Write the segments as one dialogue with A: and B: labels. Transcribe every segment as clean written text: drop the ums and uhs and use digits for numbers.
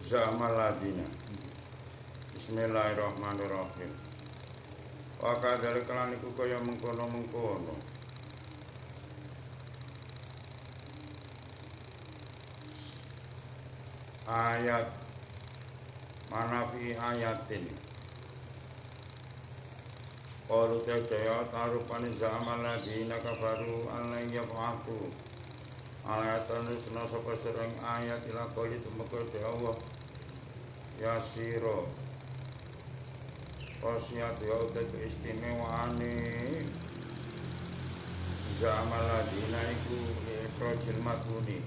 A: Za'amal ladina. Bismillahirrahmanirrahim. Wa kadzalika lan iku kaya mengkono-mengkono. Ayat manafi ayatin. Qalu ta'ala tarupani za'amal ladina kafaru an la yab'atsu. Ayatan nusna sapa sering ayat ila qali tumeka Allah Yasiro Kosiat ya udah keistimewaane Za'amal ladina iku Ifrojil madhuni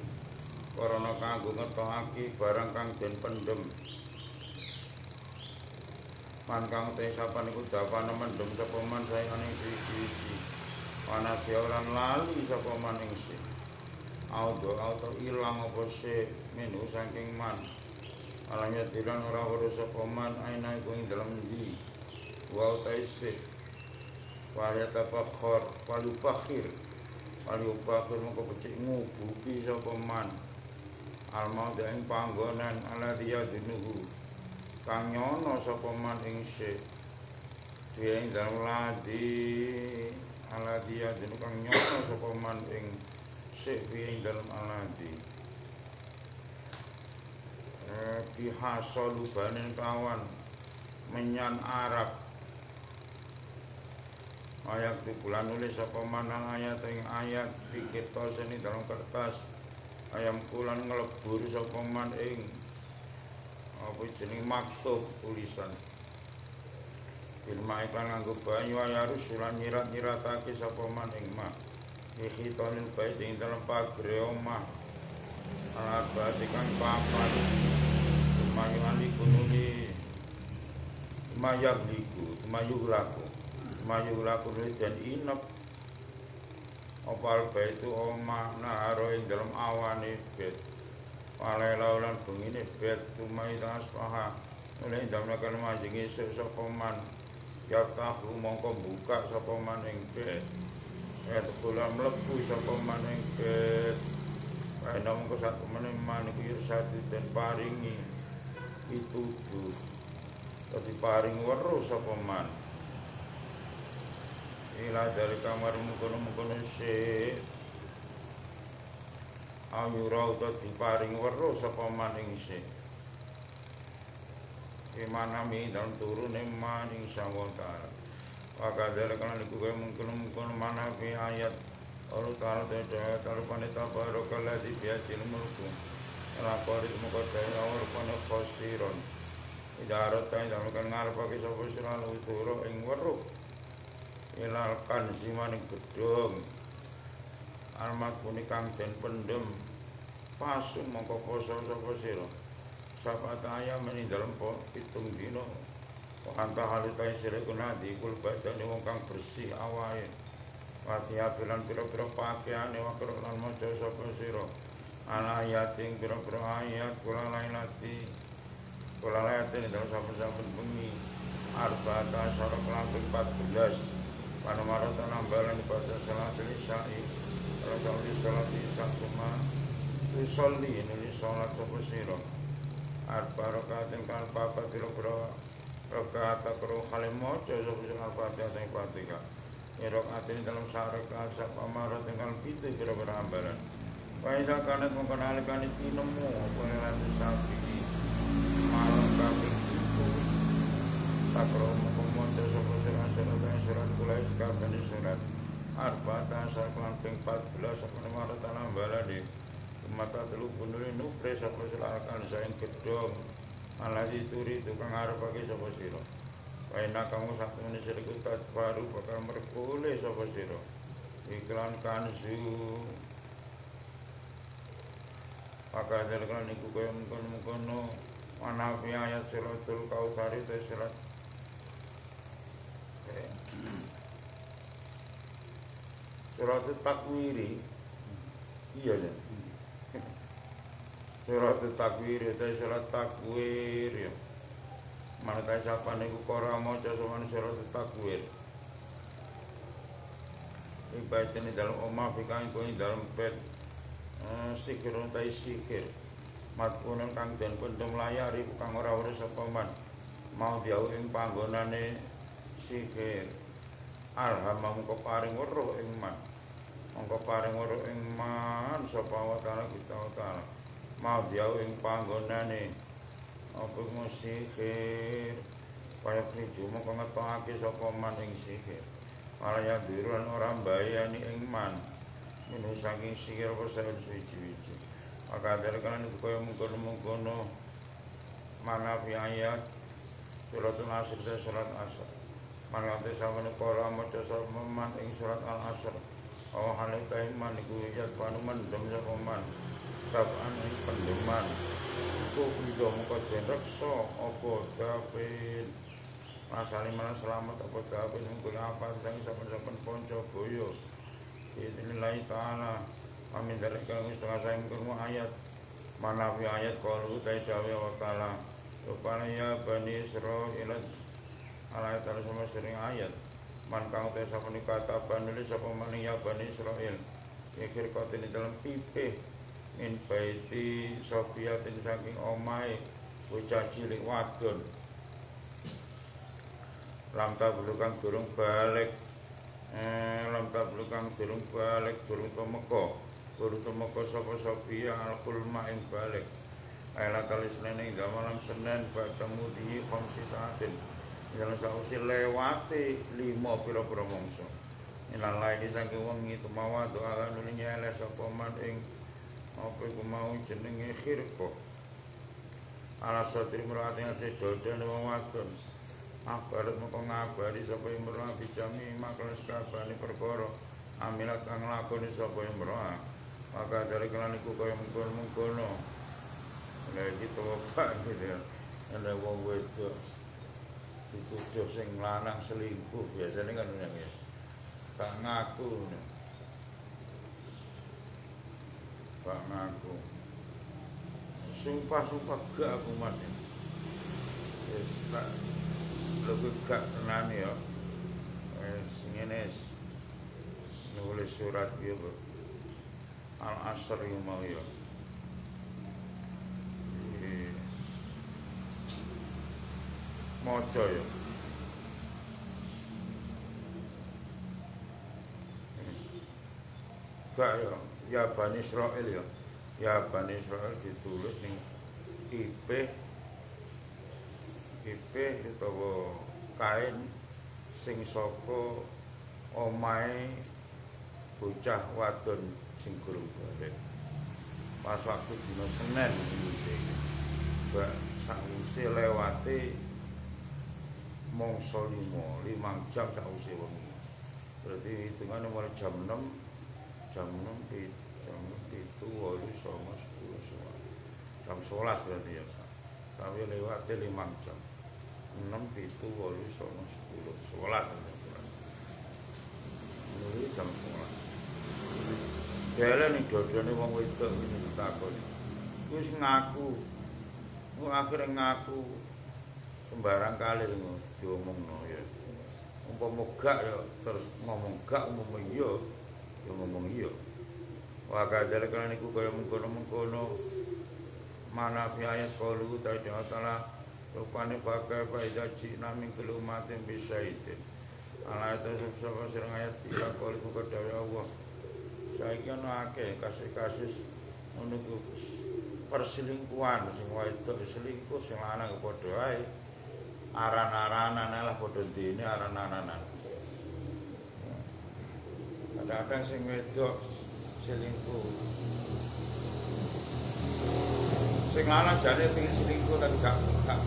A: Korona kanggo ngetokake barang kang den pendem Man kang te sapan iku dapane mendem sapa man saya ning siji-siji Panasya lan lali sapa man ing sing auto ilang apa sih menu saking man alanya tiran ora weruh sapa man aina iku ing dalem ndi wa taisi waya tafakhir mengko becik ngubupi sapa man almaut ing panggonan ala dia dinuhu kang nyono sapa man ing sik ing dalem ladi ala dia dinuhu kang nyono sapa man ing sik ing dalem aladi bihasa lubanin kawan menyan Arab ayat bulan nulis sapa manang ayat ing ayat dikita seni dalam kertas ayam kulan nglebur sapa man ing apa jeneng maktub tulisan ilma iklan nganggo banyu ayarus lan nyirat-nyiratake sapa man ing mak ikhitonil bait ing dalam pagre omah alat batikan papan Mayuan likunuli Mayuhlaku dan inep Opal baitu omah naharo ing dalam awane bet Walela ulan bengine bet Tumai taspaha Mulai damlakan majing isuk sopaman Yaftahu mongko buka sopaman ing bet Kulam melebu sopaman ing bet Kaya mongko satu meneman Iku satu dan paringi Pituduh dadi paring weruh sapa man ila dari kamar mungkon-mungkon sik ayura dadi paring weruh sapa man ing sik imanami dalem turune man ing sawa taala wa kadzal kana niku kaya mungkon-mungkon manafi ayat Allah taala ta'ala paneta barokah ladzi biadil mulku lapor muka daya warpane khosiron idarat kaya damekan ngarepake sapa sira lusura ing weruh ilal kanziman gedhong almat kang den pendem pasung mongko poso sapa sira sapa taya meni dalem pitung dina anta halitai sira kunadi kul badane wong kang bersih awae wasiya bilan pira-pira pakaiane wakro lan maca sapa sira ala ayating pira-pira ayat kula lailati dalam saben-saben bengi arba'ata asyara kelambing 14 panamarata nambalan ibadah salatul isya'i kalau salat isya semua usolli nulis salat sapa sira arba rakaat kang papat pira-pira rakaat karo khalim maca sapa sira al-fatihah ing fatihah rakaat dalam sarakaat sapa marat kang 7 pira-pira ambalan Waida kanat mengkenalkan tinemu Pengelan sapi Malam kambing itu Takro mengkomoda Sopo surat kulai Sekabani surat Arba'ata asar kelamping 14 Sopo nomor tanah baladi Mata telu bunuri nupre Sopo silakan saing gedong Aladi turi tukang arep bagi Sopo siro Waina kamu satu menit serikutat baru bakal merkule sapa sira iklan kanzu maka daleklan iku kaya mungkon-mungkono manawi ayat suratul kautsar te surat suratul takwiri iya ya suratul takwiri te surat takwir ya manata sapane iku kara maca samane suratul takwir ibaitene dalam omah bikang iku dalam pet sikirun tai sikir matkunan kang den pendem layar iku kang ora urus sapa man mau diau ing panggonane sikir alhamam mongko paring weruh ing man mongko paring weruh ing man sapa wa taala Gusti taala mau diau ing panggonane apa sikir kaya priju mongko ngetokake sapa man ing sikir malaya diruan ora mbayani ing man minus saking sikir apa saen suci-suci maka dari kan iku kaya mungkon-mungkono manawi ayat suratul asr te surat asr manate samene para maca sapa man ing surat al asr oh halita iman iku yat panu mendem sapa man taban ing pendeman iku pidho mengko den reksa apa David masali mana selamat apa David mungkul apa sang saben-saben panca boyo Idinillahi ta'ala amin dari kang setengah sayang kurma ayat manawi ayat qalu ta'ala wa ta'ala rupanya ya Bani Israel ayat ala sama sering ayat man kang te sapa kata banulis sapa man ya Bani Israel ikhir kotini dalam pipih min baiti sofiatin saking omai bocah cilik wadon lam tablu kang durung balik lam tablu kang durung balik durung temeka sapa Sofia al-kulma ing balik ayat kalisnen ing malam Senin bertemu di khamsi saatin dalam sausi lewati 5 pira-pira mangsa ilang lain saking wengi tumawa doa nuli nyele sapa man ing apa iku mau jenenge khirqa ala satri mrati ate dodone wong wadon Akbarat moko ngabari sapa imro'ah bijami makles kabane perkara amilat kang lakoni sapa imro'ah maka dari kelan iku kaya mungkon-mungkono lha iki tobat gitu ya ana wong wedok dituduh sing lanang selingkuh biasanya kan ngono ya gak ngaku sumpah gak aku mas wis tak lebih gak tenan ya ngene nulis surat ya al asr yang mau ya maca ya gak ya Bani Israel ya Bani Israel ditulis ning IP utawa kain sing saka omahe bocah wadon sing gurung balik pas waktu dina Senin sakwise lewati mangsa 5 jam sakwise wengi berarti hitungane mulai jam 6 jam 7 8 9 10 jam 11 berarti ya sampai lewati 5 jam 6, 7, 8, 9, 10, 11 ini jam 11 dele nih dodone wong wedok ini ditakoni wis ngaku akhirnya ngaku sembarang kali ngono diomongno ya umpama gak ya terus ngomong gak umpama iya ya ngomong iya wa kadal kan niku kaya mengkono-mengkono mana ayat qalu ta'ala rupane pakai faida cina min kulumatin bisaitin ala itu sapa sing ayat pira qalu kedawe Allah saiki ana akeh kasus-kasus ngono ku perselingkuhan sing wedok selingkuh sing lanang padha ae aran-aranan lah padha dene aran-aranan kadang-kadang sing wedok selingkuh sing lanang jane pengin selingkuh tapi gak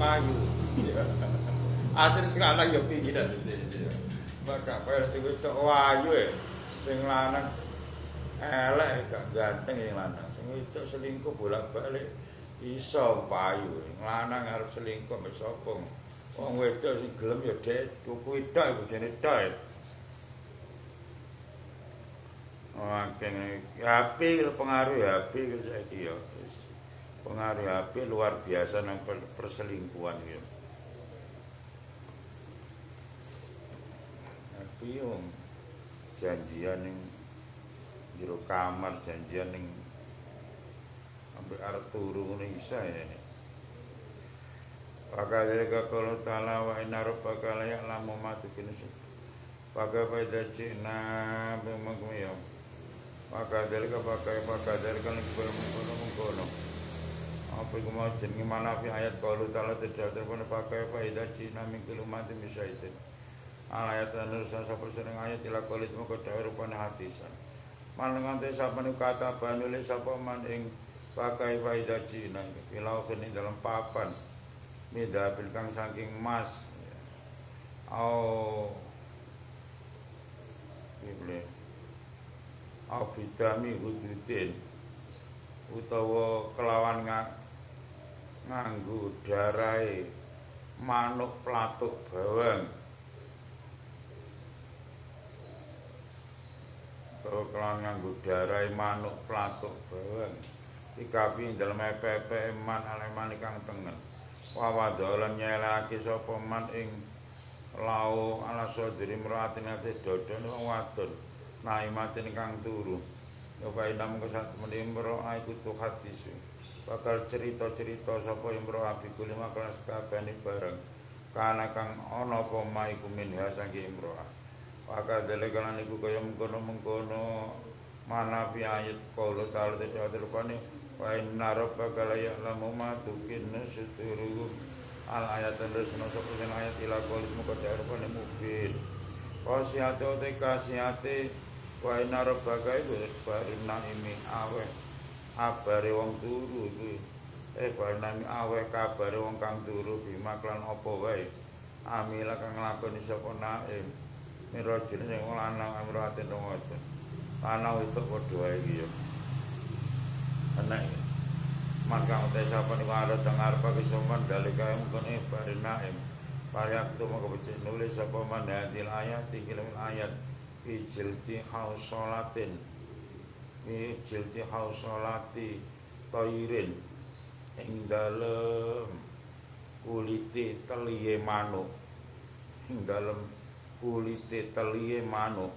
A: payu Asli sing lanang ya pingginan sithik. Maka kaya sing wedok wayu e. Sing lanang elek gak ganteng sing lanang. Sing wedok selingkuh bolak-balik iso payu. Lanang arep selingkuh mek sapa? Wong wedok sing gelem ya dhek kuwi tok bojone tok. Akeh HP pengaruh HP saiki ya. Pengaruh HP luar biasa nang perselingkuhan ya. HP yo janjian ning jero kamar, janjian ning ambek arep turu ngene isa ya. Pakadere kalau ta'ala wa inna rabbaka la ya'lamu ma tukinus. Pakadere cina bemangkuyo. Pakadere kan mengkono. Apa iku mau jenenge manafi ayat kalau ta'ala tidak terpone pakai faida cina mingkil umat misaitin. Ayat anur sapa sering ayat ila qalit moko dawuh rupane hatisan. Manengante sapane kata banulis sapa man ing pakai faida cina pilau kene dalam papan. Meda kang saking emas bidami hududin utawa kelawan nganggo darahe manuk platuk bawang utawa kelawan nganggo darahe manuk platuk bawang dikapi dalem pepe man aleman kang tengen wawadolan nyelake sapa man ing lau ala sadri mratin ate dodon wong wadon naimatin kang turu ya painam kesatmene imro iku tu hadis bakal cerita-cerita sapa imro abi kulima kelas kabehane bareng kana kang ana apa maiku minha saking imro bakal delegalan iku kaya mengkono manapi ayat qaulu ta'ala rupane wa inna rabbaka la ya'lamu ma tukinnu suduruhum al ayatan resna sapa ayat ila qalit mukaddarupane mubin wasiate te kasiate wa inna rabbaka iku barina imi aweh abare wong turu kuwi barina aweh kabare wong kang turu bima klan apa wae amila kang nglakoni sapa naim mirajine sing lanang amrate ngoten lanang itu padha wae iki ya anak maka utai sapa niku arep dengar pagi soman dalika mungkin barinaim payak tu maka baca nulis sapa man hadil ayat tikilam ayat ijilti hausolatin ijilti hausolati toirin ing dalem kulite teliye manuk ing dalem kulite teliye manuk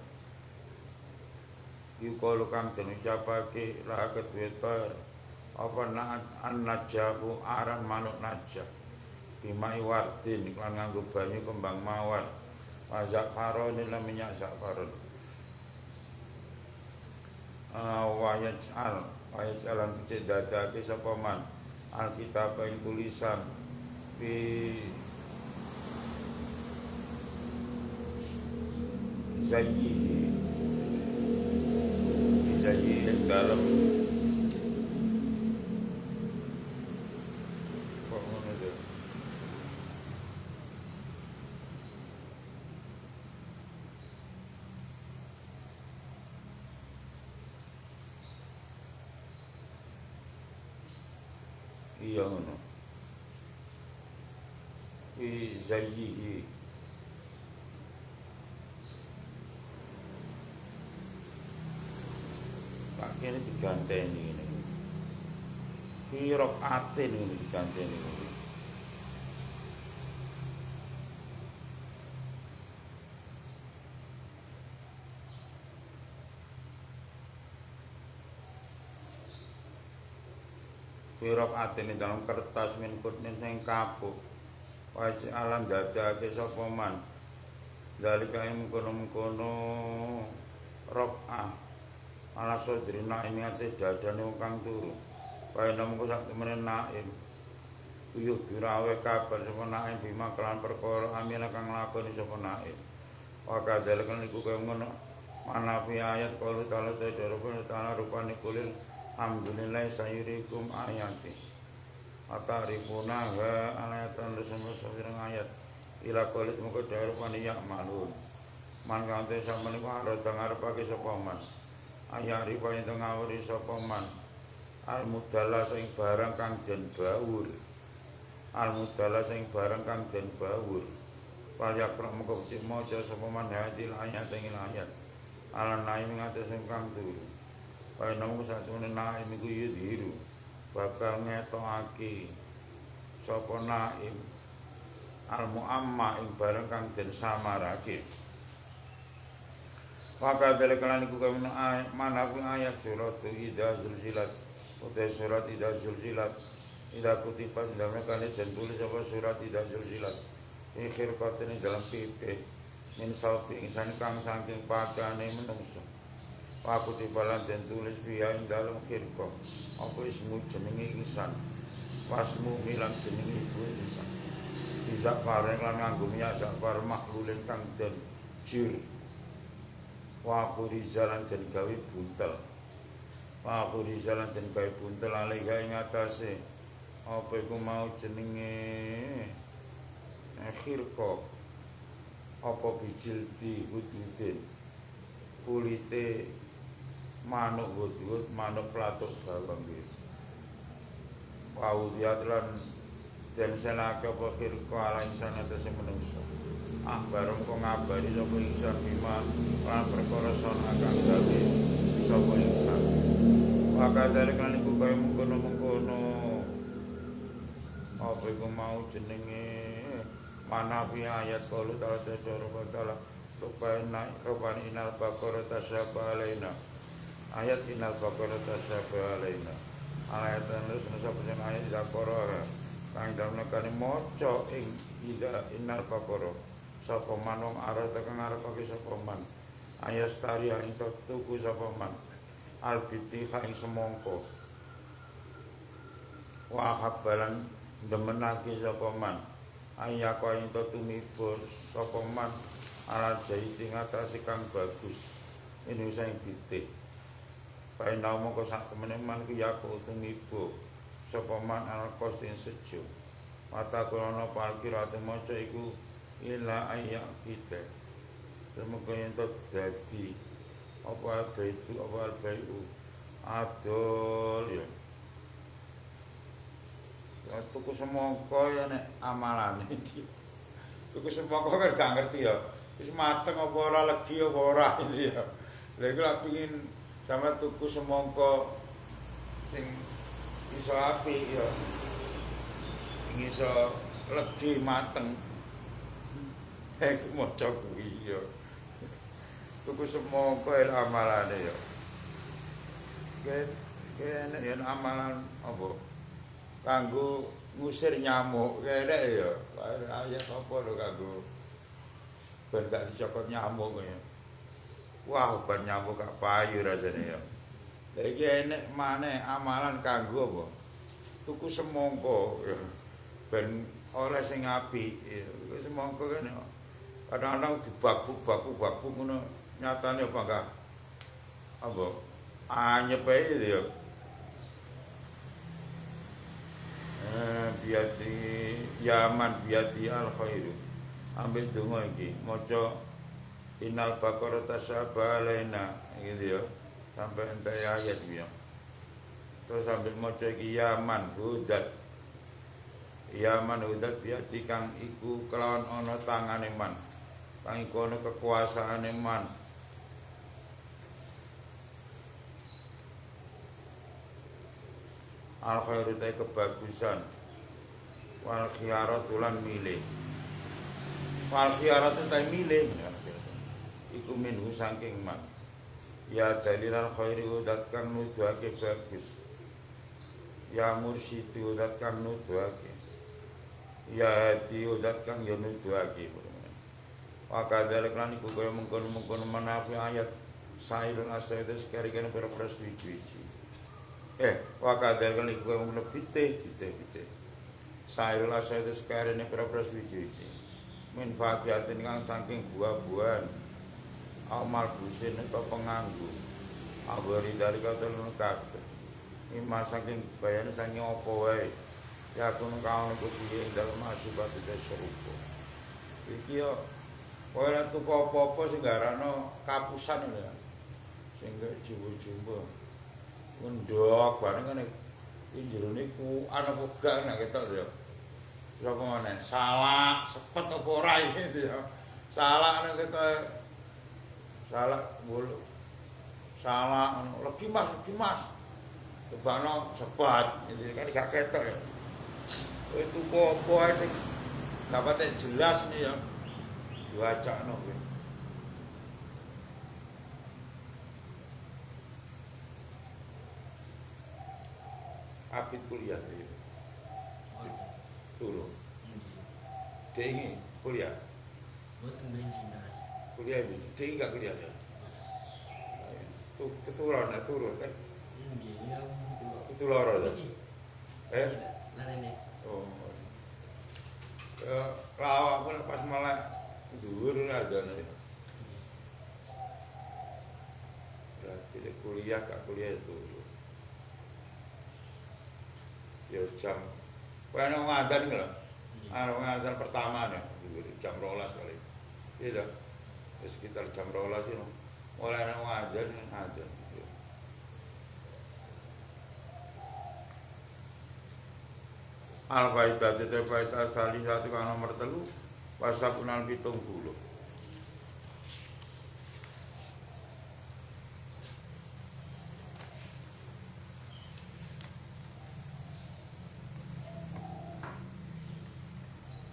A: yukalu kang den ucapake la kedwetor apa an-najahu aran manuk najah bimai wardin kan nganggo banyu kembang mawar wazak faron lan minyak zafaron wayaj'alan kecik dadake sapa man alkitab ing tulisan fi zayyi dalam kok ngono deh iya ngono fi zayyi ini diganteni ini hirok atin ini diganteni ini hirok atin ini dalam kertas min kutnin sing kapuk wajib alam dadake sapa man dalika mengkono-mengkono rob'ah ala sodrina ini ate dadane wong kang turu kaya nemu sak temene naim uyuh dirawe kabar sapa naim bima kelan perkara amila kang lakoni sapa naim wa kadal kan iku kaya ngono manafi ayat qalu ta'ala ta'ala rupane kulil alhamdulillah sayurikum ayati atarifuna wa ayatan rasulullah sallallahu ayat ila kulit muka daerah paniyak malun man kante sama niku arep ngarepake sapa man ayari paling ngawuri sapa man al mudalla sing barang kang den bawur al mudalla sing barang kang den bawur wal yakra muka cek maca sapa man hadil ayat ing ayat ala naim ngates kang turu kaya nemu satune naim iku yudhiru bakal ngetokake sapa naim al muamma ing barang kang den samarake maka dalekalan iku kaya manawi ayat surat Idza Zulzilat utai surat Idza Zulzilat Idza kutipat dalam kali dan tulis apa surat Idza Zulzilat ikhir katene dalam pipe min saupi insan kang saking pakane menungso aku tibalan dan tulis biya ing dalam khirqa apa ismu jenenge insan wasmu milan jenenge ibu insan bisa bareng lan nganggo minyak bar makhlulin kang den jir wa khurizalan den gawe buntel wa khurizalan den gawe buntel alih ing atase apa iku mau jenenge khirqa apa bijildi hududin kulite manuk hudud manuk platuk bawang iki waudiat lan den senake apa khirqa ala insan atase menungso bareng kok ngabari sapa insan bima lan perkara sana kang gawe sapa insan maka dari kan iku kaya mengkono-mengkono apa iku mau jenenge manafi ayat qalu ta'ala rupani inal baqara tasyaba alaina ayat inal baqara tasyaba alaina ayat terus sapa sing ayat Baqarah kang dalem kene maca ing inal baqara sapa man wong arep tekan ngarepake sapa man ayas taria ing tuku sapa man albiti ing semongko wa habalan demenake sapa man ayako ing tumibur sapa man ala jaiti ngatasi kang bagus ini sing bitih bae namo kok sak temene man ku yako tumibur sapa man ala kosin sejo mata kono parkirate maca iku ila ayak kita semoga yang terjadi apa itu apa bayu adol ya tuku semangka ya nek amalan iki tuku semangka kan gak ngerti ya wis mateng apa ora legi apa ora iki ya lha iku lak pengin sampe tuku semangka sing iso apik ya iso legi mateng aku maca kuwi ya. Tuku semangka amalane ya. Kene yen amalan apa? Kanggo ngusir nyamuk kene ya. Ayat apa lho kanggo ben gak dicokot nyamuk ya. Wah, ben nyamuk gak payu rasane ya. Lah iki enek maneh amalan kanggo apa? Tuku semangka ya. Ben oleh sing apik. Semangka kene kadang-kadang dibaku ngono nyatane apa enggak apa anyep ae ya biati yaman biati al khairu ambil donga iki maca innal baqara tasyaba alaina gitu ya sampai entek ayat ya terus sambil maca iki yaman hudat biati kang iku kelawan ana tangane man kang iku ana kekuasaane man al khairu ta kebagusan wal khiyaratu lan milih wal khiyaratu ta milih iku minhu saking man ya dalil al khairu dat kang nuduhake bagus ya mursyid dat kang nuduhake ya dat kang yo nuduhake wakadale kan iku kaya mengkono-mengkono manapi ayat sairun asayda sekari-kari para suci-suci wakadale kan iku kaya mengkono pitih sairun asayda sekari-kari para suci-suci min fakiatin kang saking buah-buahan amal busin atau penganggu abari dari kata kabeh ima saking bayane saking apa wae ya kun kaon iku piye dalem asibat serupa Iki yo kowe lek tuku apa-apa sing garano kapusan lho. Sing jumbo-jumbo. Ngendhok bareng ngene. Iki jerone ku ana apa gak nek ketok yo. Sapa meneh? Salak, sepet apa ora iki yo. Salak nek ketok salak bulu. Salak legi Mas. Tebano sebat, iki kan gak ketok ya. Kowe tuku apa ae sing dapate jelas nih ya. Diwacakno kowe. Apit kuliah iki. Turun. Dengi kuliah.
B: Boten bensin.
A: Kuliah iki, dengi gak kuliah ya. Keturun kan.
B: Nggih, ya.
A: Itu loro to.
B: Larene.
A: Oh. Lawak pun pas malah dhuwur adane. Berarti kuliah gak kuliah itu. Ya jam ana ngadan lho. Ana ngadan pertama nih, jam 12 kali. Iya toh. Sekitar jam 12 itu. Mulai ana ngadan. Al-Faidah tete Faidah salih satu kang nomor 3 wasapunal 70.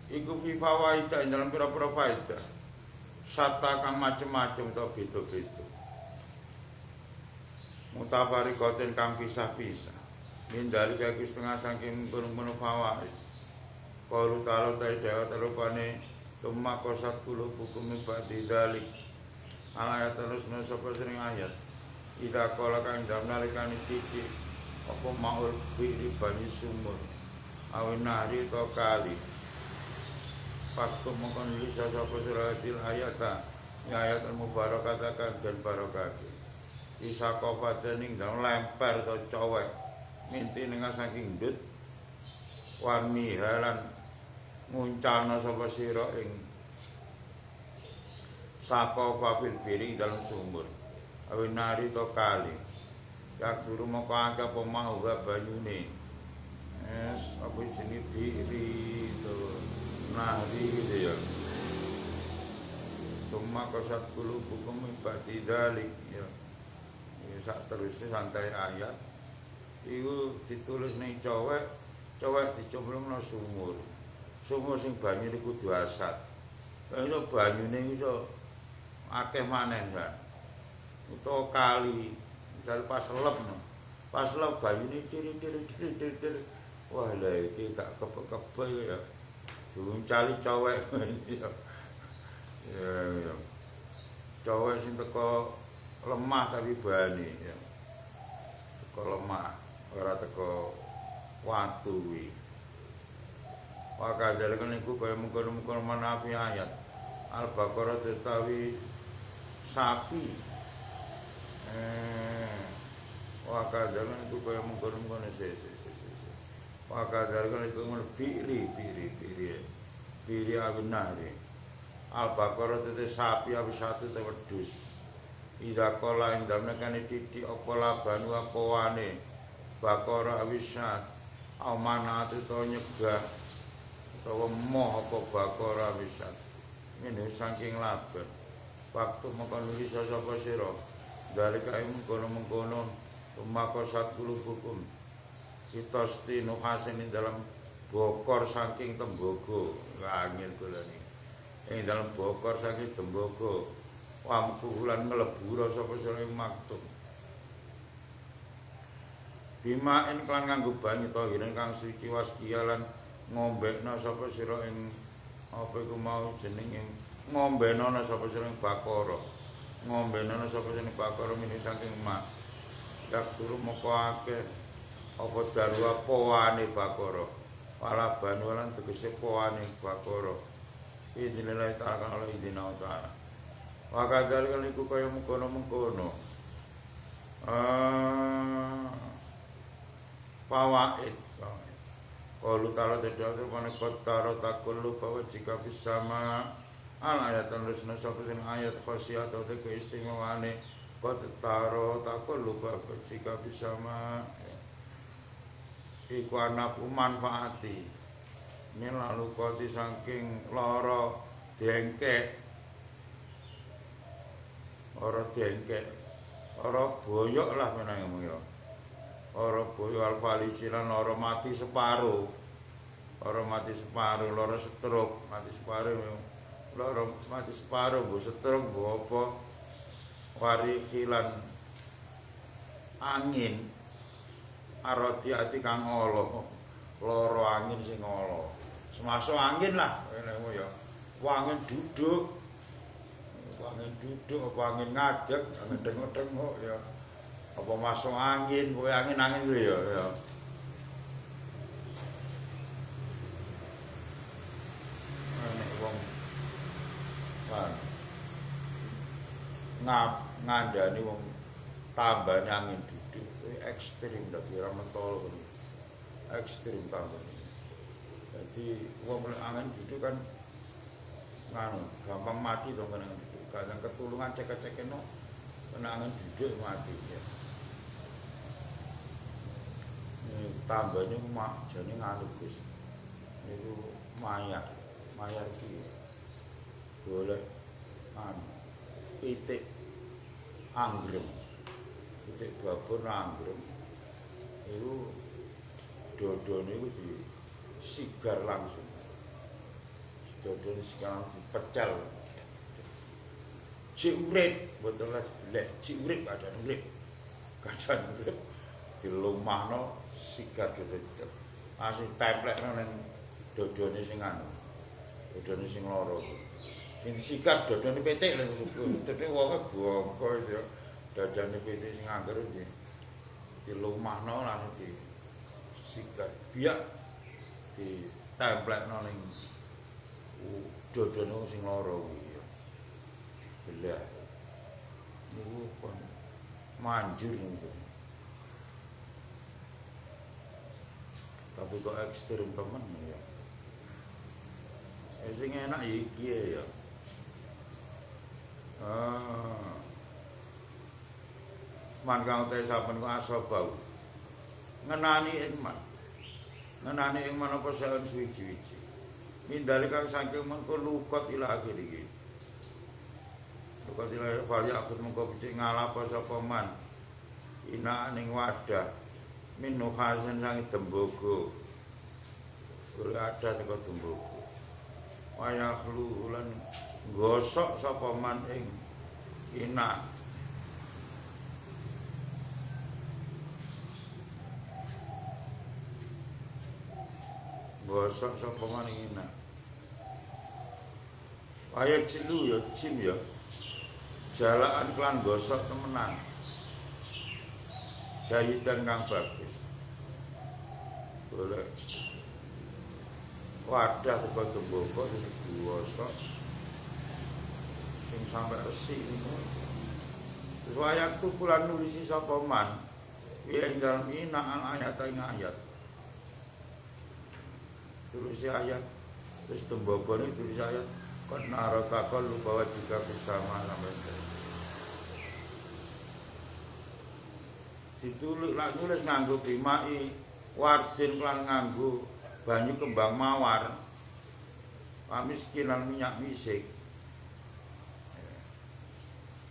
A: Iku fi fawaidah ing dalam pira-pira faidah. Sata kang macem-macem to beda-beda. Mutafarriqatin kang pisah-pisah. Mindali kaki setengah saking gunung-gunung fawaid. Qalu ta'ala ta'ala terupane tumma qasat qulubukum min ba'di dzalik. Ayat terus sapa sering ayat. Ida qala kang dalem nalikane titik apa maul biri banyu sumur. Awin nari to kali. Waktu mongkon lisa sapa suratil ayata. Ya ayat mubarakata kang den barokah. Isa qafatening dalem lemper to cowek. Minti dengan saking ndut warmi halan nguncalna sapa sira ing saka fafil biri dalam sumur awinari to kali yak suruh moko akeh apa mau banyune apa jenenge biri to nari gitu ya summa qasat qulubukum min ba'di dzalik ya sak terusé santai ayat. Iku ditulis ning cowek dicemplungno sumur. Sumur sing banyune kudu asat. Kaya banyune iso akeh maneh kan. Utawa kali, misal pas lep banyune dir. Wah, lha iki gak kepek-kepek ya. Diuncali cowek ya. Ya. Cowek sing teko lemah tapi bani ya. Teko lemah. Ora teko watu kuwi. Wakadal kan iku kaya mungkon-mungkon manafi ayat. Al-Baqarah tetawi sapi. Wakadal kan iku kaya mungkon-mungkon Wakadal kan iku biri awin nahri. Al-Baqarah tetawi sapi awis satu te wedhus. Ida kola ing dalem kene titik apa labanu apa wane. Bakara awisat amanat to nyegah utawa moh apa bakara awisat ngene saking laben waktu mongko nulis sapa sira dalika mengkono maka satulu hukum kita stinu hasin dalam bokor saking tembogo angin golani ing dalam bokor saking tembogo wamkulan mlebu sapa sira maktub Bima in klan nganggo banyu tahirin kang suci waskialan ngombekna sapa sira ing apa iku mau jenenge ngombena sapa sira ing bakara. Ngombena sapa sira ing bakara mini saking mak. Yak suruh moko akeh apa darwa poane bakara. Wala banyu lan tegese poane bakara. Idinillah ta'ala kan Allah idina ta'ala. Wa kadal kan iku kaya mengkono-mengkono. Fawaid Qalu ta'ala tidak mana qattara taqullu bahwa jika bersama ayatan rusna sapa sing ayat khasiat atau keistimewaane qattara taqullu bahwa jika bersama iku anakku manfaati lalu koti saking lara dengkek ora boyok lah menangmu ya ora boyok alfalisiran ora mati separuh lara stroke mati separuh lara mati separuh mbok stroke mbok apa warihilan angin aradiati kang ala lara angin sing ala semasuk angin lah menangmu ya angin duduk apa angin ngajak, angin dengok-dengok ya. Apa masuk angin, kowe angin-angin gitu ya. Nek wong ngandani wong tambane angin duduk, ekstrim tapi ora mentol. Ekstrim tambane. Jadi wong angin duduk kan gampang mati dong kan angin duduk. Kadang ketulungan cek-cek no kena angin duduk mati ya. Ini tambahnya jane nganu Gus. Niku mayar iki boleh pitik anggrem. Pitik babur anggrem. Iku dodone iku disigar langsung. Dodone sekarang dipecel. Cik urip, betul lah, cik urip, kadang urip dilumahno sigar dodone asih templekno ning dodone sing anu dodone sing loro sing disigar dodone pitik lho dadi wonge bongko ya dodone pitik sing angger dilumahno langsung disigar biak ditemplekno ning dodone sing loro kuwi belah niku kon manjur niku tapi kok ekstrem temen ya sing enak iki ya man kang te saben kok asa bau ngenani ing man apa saen suwi-wiji mindale kang saking mengko lukot ila akhir iki lukot ila fali akut mengko becik ngalapa sapa man ina ning wadah minu khazen sangi tembogo oleh ada teko tembogo wayah lulan gosok sapa man ing ina gosok sapa man ing ina wayah cilu ya cim ya jalaan klan gosok temenan jahitan kang bagus boleh wadah teko tembogo digosok sing sampai resik niku terus wayah tukulan nulisi sapa man ing dalem inaan ayat ing ayat tulis ayat terus tembogone tulis ayat kon narotakol lupa jika bersama sampai ditulis lak nulis nganggo bimai wardin lan nganggo banyu kembang mawar pamiskinan minyak misik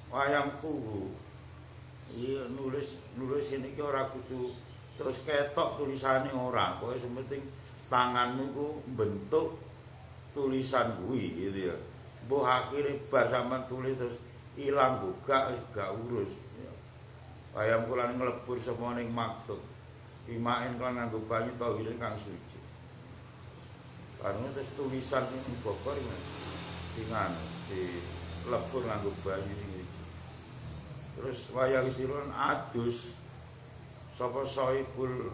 A: wayang kuhu iya nulis ini ki ora kudu terus ketok tulisane ora pokoke sing penting tanganmu ku bentuk tulisan kuwi gitu ya mbok akhire bar sampean tulis terus ilang gak urus ayam kulan ngelebur semua ning maktub pimain kan nganggo banyu tahirin kang suci karena terus tulisan sing bogor dengan di lebur nganggo banyu sing suci terus wayang siron adus sapa soibul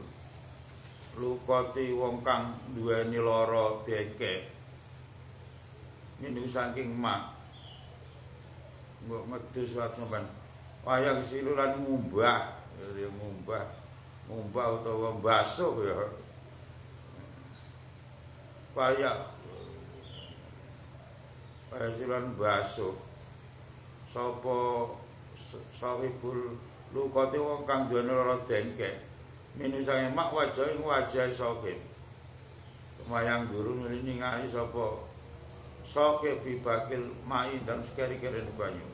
A: lukoti wong kang duweni lara dengkek niku saking mak mbok medhus wae sampean wayang siluran ngumbah utawa mbasuh ya payak silan basuh sapa sahibul lukate wong kang duweni lara dengkek minusange mak wajah ing wajah sahib mayang durung ningali sapa sahib bibakil mai dan sekeri-keri banyu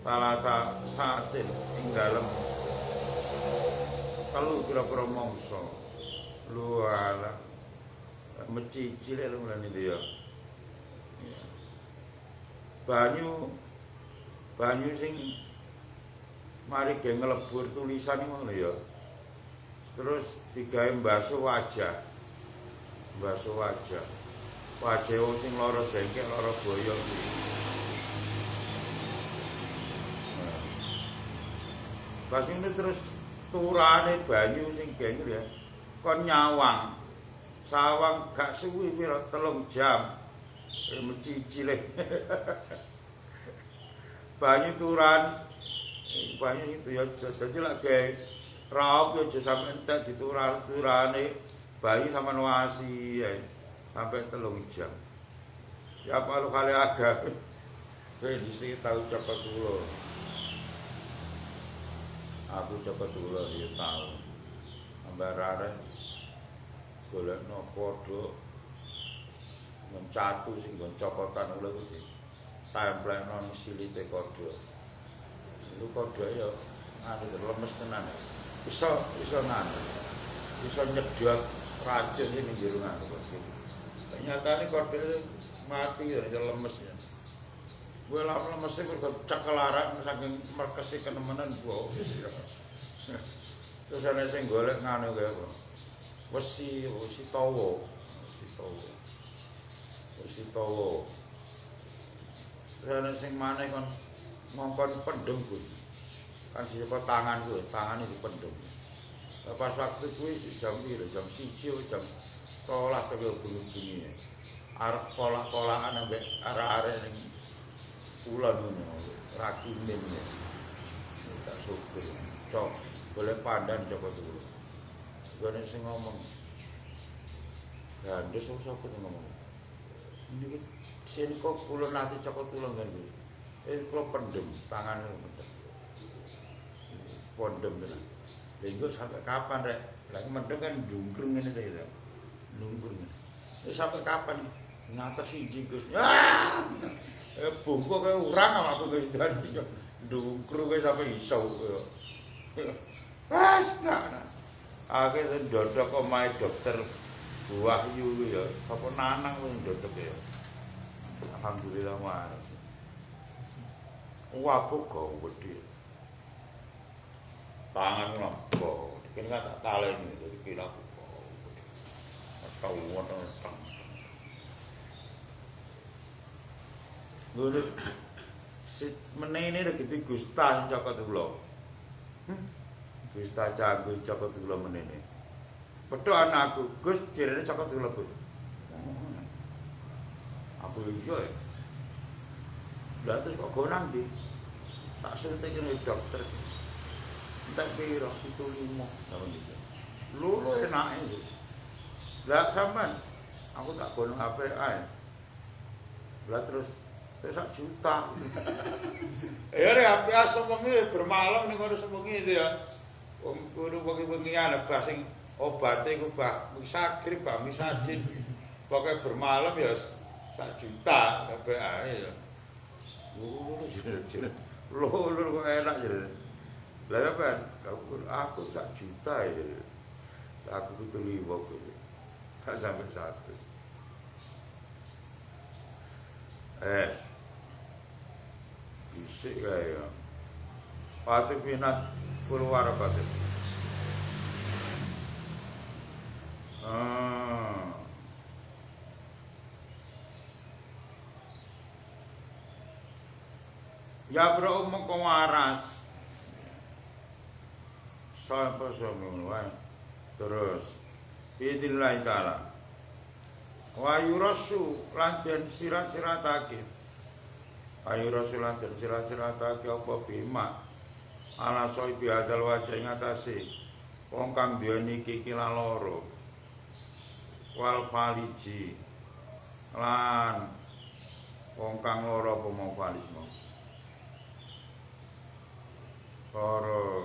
A: salasa satin ing dalem telu kira-kira mangsa luala mecicil lho mulane dia banyu sing mari ge nglebur tulisan ngono ya terus digawe mbasuh wajah wong sing lara dengkek lara boyo kuwi pas ini terus turane banyu sing gengil ya kon nyawang sawang gak suwi pira 3 jam mencicile banyu turan banyu itu ya dadi lak gawe raup yo aja sampe entek diturane banyu sampean wasi ya sampai 3 jam ya palu kali agak kowe dhisik tau cepet kula aku cepet kula ya tau ambarare golekno kodhok mencatu sing nggon cokotan kula kuwi templekno ning silite kodhok lu kodhok ya anu lemes tenan iso nyedot racun ning jero ngono ternyata kodhok mati ya lemes ya gue lemes sih gue cekel arak saking merkesi kenemenan gua terus ana sing golek nganu kae wesi tawa ana sing maneh kon ngongkon pendem kuwi kan saka tangan kuwi tangane dipendem pas waktu kuwi jam 1 jam 12 kaya bunyi arep kolak-kolakan ambek arek-arek ning kulon ngono rakimin ya tak syukur cok boleh pandan coba dulu gue sing ngomong gandes sapa ngomong ini sini kok kulon nanti cokot tulung kan kalau pendem tangan pendem tenan lha sampai kapan rek lagi mendem kan dungkrung ngene ta ya dungkrung sampai kapan ngatasi Gus bungkuk kaya urang aku wis dadi dungkrung wis sampe iso wes gak akhirnya ndodok omahe dokter Wahyu ya sapa nanang wis ndodok ya alhamdulillah waras wabuh kok wedi tangan lho kene tak taleni dadi kira aku tau wonten Guru menene lagi di Gusta Cokot Kula. Gusta Canggu Cokot Kula menene. Pedho anakku, Gus direne Cokot Kula, Gus. Aku iya ya. Lah terus kok gonang ndi? Tak suntik kene dokter. Entek piro? 75. Lah gitu. Lho enake iki. Lah sampean aku tak gonong HP ae. Lah terus 1 juta. Ya nek ape sewengi bermalam ning kono sewengi itu ya. Wong kudu wengi-wengian bah sing obate ku bah misagrib bah misadin. Pokoke bermalam ya 1 juta kabeh ae ya. Lho kok enak jare. Lah ya Ben, aku 1 juta ya. Aku butuh 5 kok. Tak sampai 100. Bisik kaya pati pinat keluar pati ya bro mengko waras sampai semua terus biidznillah taala wa yurasu lan den sirat-siratake ayu rasulan dan sirat-siratake apa bima ala soibi hadal wajah ing atase wong kang duweni kiki lan loro wal faliji lan wong kang lara pemofalisme para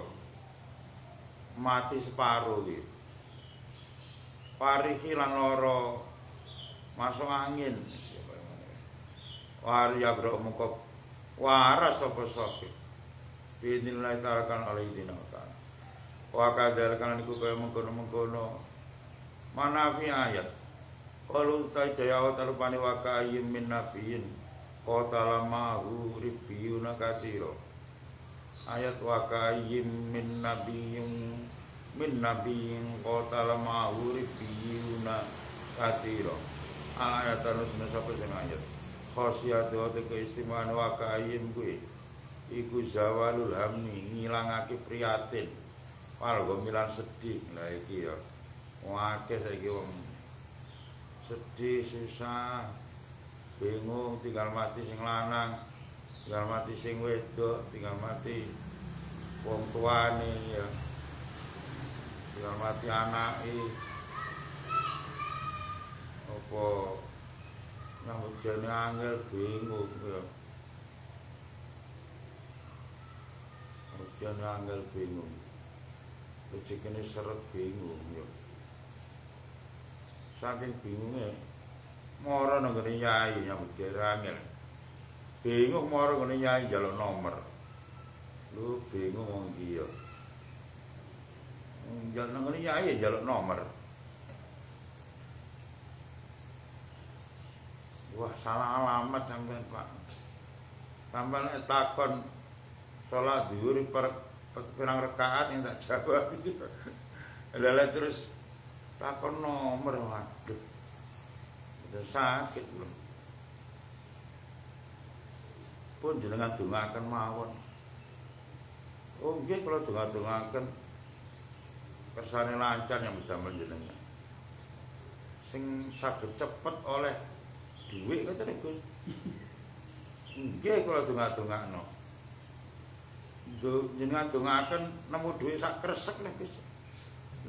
A: mati separo iki parihi lan lara masuk angin waria bro muka waras apa sakit binilai tarakan oleh dinautan wakadar kan niku kaya mengkono-mengkono manafi ayat kalau utai daya tarupane wakayim min nabiyin qatala ma'hu ribbiyuna katsira ayat wakayim min nabiyin qatala ma'hu ribbiyuna katsira ayat anu sapa sing ayat khosiyatu te keistimewaan wakayim kuwi iku zawalul hamni ngilangake prihatin warga milan sedih lah iki ya akeh saiki wong sedih susah bingung tinggal mati sing lanang tinggal mati sing wedok tinggal mati wong tuane ya tinggal mati anake apa nyambut jane angel bingung ya jane angel bingung rezekine seret bingung ya saking bingunge mara nang ngene yai nyambut gawe angel bingung mara ngene yai njaluk nomor lu bingung wong iki ya njaluk ngene yai njaluk nomor wah salah alamat sampean Pak sampean takon salat dhuwur pirang rakaat yang tak jawab itu. Lalu terus takon nomor waduh. Itu sakit lho. Pun jenengan dongaken mawon. Oh nggih kula donga-dongaken kersane lancar yang damel jenengan. Sing saged cepet oleh dhuwit ngoten Gus. Nggih kula donga-dongakno. Jenengan dongaken nemu dhuwit sak kresek nek Gus.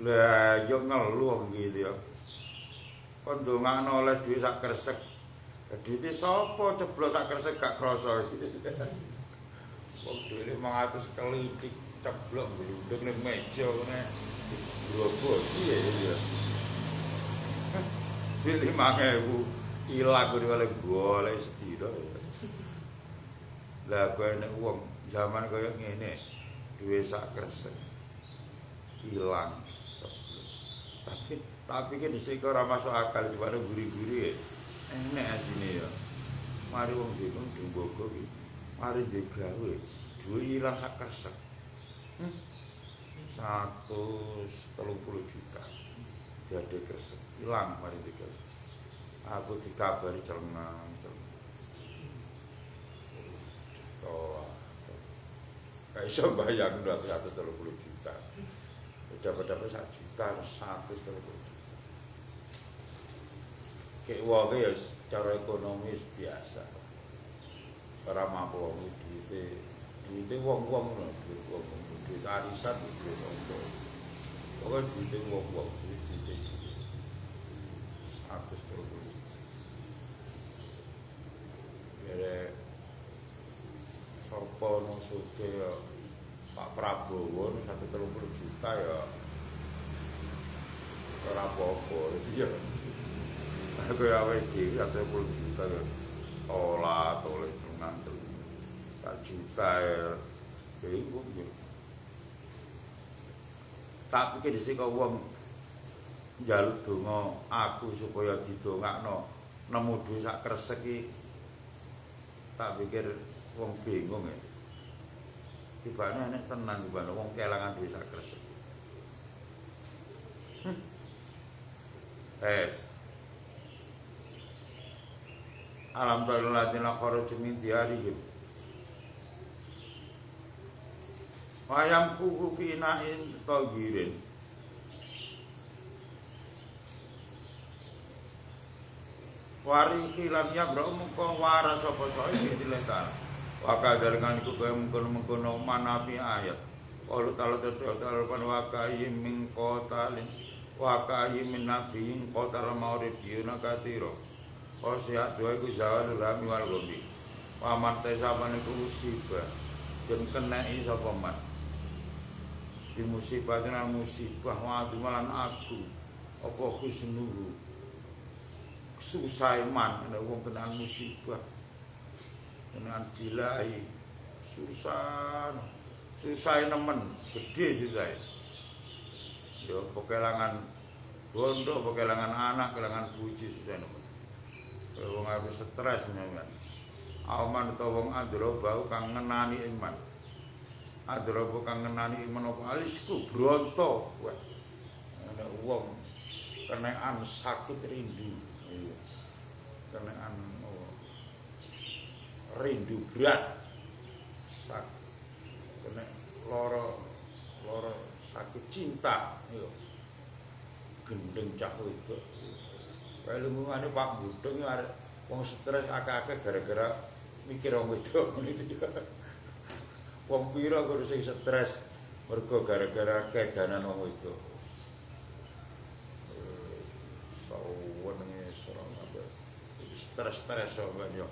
A: Lah yo ngeluh gitu ya. Kon dongakno oleh dhuwit sak kresek. Dhuwite sapa ceblos sak kresek gak krasa iki. Wong dhuwite 500 kelitik ceblok glundung ning meja ngene. Grobosi ya. Dhuwit 5.000 ilang kuwi oleh golek sedina. Lah kowe nek wong zaman kaya ngene duwe sak kresek ilang tapi kan dhisik ora masuk akal dibare guri-guri enek ajine ya mari wong dhewe dumbogo iki mari digawe duwe ilang sak kresek 130 juta jadi kresek ilang mari digawe aku dikabari celengan gak iso bayang 230 juta dapat 1 juta 130 juta kayak wonge ya secara ekonomis biasa ora mampu wong duite wong-wong lho duit arisan duit wong pokoke duite wong-wong duit 130 juta ya sapa nusuke ya Pak Prabowo 130 juta ya ora apa-apa ya. Aku ya iki 130 juta ya. Olah toleh tenan 1 juta ya. Bingung ya. Tak pikir dhisik kok wong njaluk donga aku supaya didongakno nemu dhuwit sak kresek iki. Tak pikir wong bingung ya. Tibane nek tenan tibane wong kelangan duit sak kresek. Alam ta'ala ladina kharaju min diyarihim wayam kuku finain tagirin warihi lam yabra muka waras apa soe diletar wakadar kan iku kaya mengkono-mengkono manapi ayat qalu ta'ala ta'ala pan wakayim min qatalin wakayim min nabiyin qatala mauribiyuna katsira Khosiat dua iku zawalul hami wal ghammi. Paman tesapane ku musibah. Den keneki sapa man. Di musibah tenan musibah wa malan agung. Apa husnuhu. Susah man nek wong kena musibah. Dengan bilai susah. Susah nemen, gede susah. Yo kelangan bondo, kelangan anak, kelangan puji susah nemen. Wong harus stres menyang. Aman utawa wong androba kang ngenani iman. Androba kang ngenani iman apa alisku bronto. Wah. Nek wong kenekan sakit rindu. Iya. Kenekan rindu berat. Sakit. Kena loro sakit cinta. Iya. Gendeng cah wedok. Kae lungguhane Pak Budung arek wong stres akeh-akeh gara-gara mikir wong wedok ngene iki. Wong pira kok sing stres mergo gara-gara kedanan wong wedok. Sawenenge serang apa. Iki stres-stres sampeyan yo.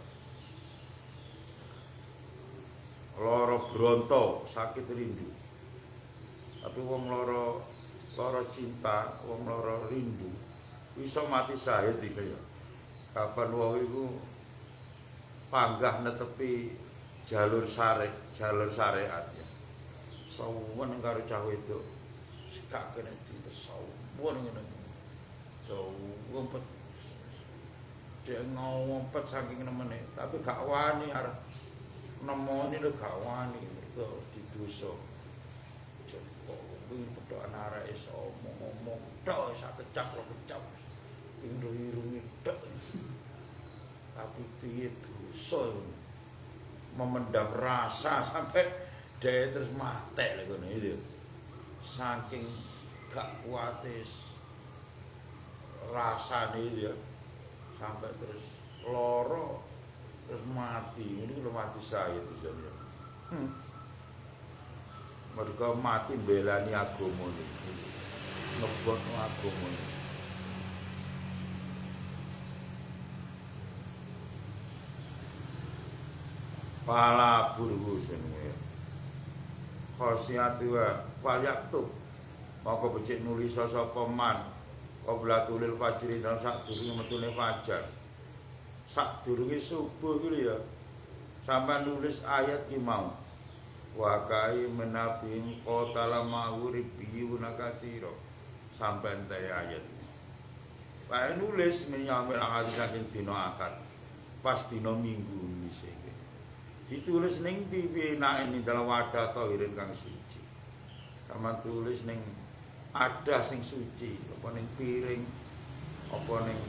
A: Loro bronto, sakit rindu. Tapi wong loro cinta, wong loro rindu iso mati syahid iki ya. Kapan wong iku panggah netepi jalur syariat ya. Sawen karo cah wedok gak kena dipesawen ngene. Ngompet. Dia ngompet saking nemene, tapi gak wani arep nemoni lho gak wani mergo didosa. Jepok kuwi pedhokan arek iso ngomong tok sak kecap lo kecap. Irung-irungi tok. Tapi piye dosa memendam rasa sampai dia terus mati lagi ngono itu. Saking gak kuatis rasane itu ya. Sampai terus loro terus mati. Ini kalau mati saya itu jadi. Mereka mati belani agama ini. Ngebot agama ini. Pala burhusun ya. Khosiatu wal yaktub. Maka becik nulis sapa man qabla tulil fajri dalam sadurunge metune fajar. Sadurunge subuh iki ya. Sampai nulis ayat ki mau. Wa kai menabing qatala ma'uri biuna katira. Sampai entek ayat. Pak nulis menyamil hadis saking dina akad. Pas dina Minggu misih. Ditulis ning TV nek ning dalam wadah tahirin kang suci. Sama tulis ning ada sing suci, apa ning piring, apa ning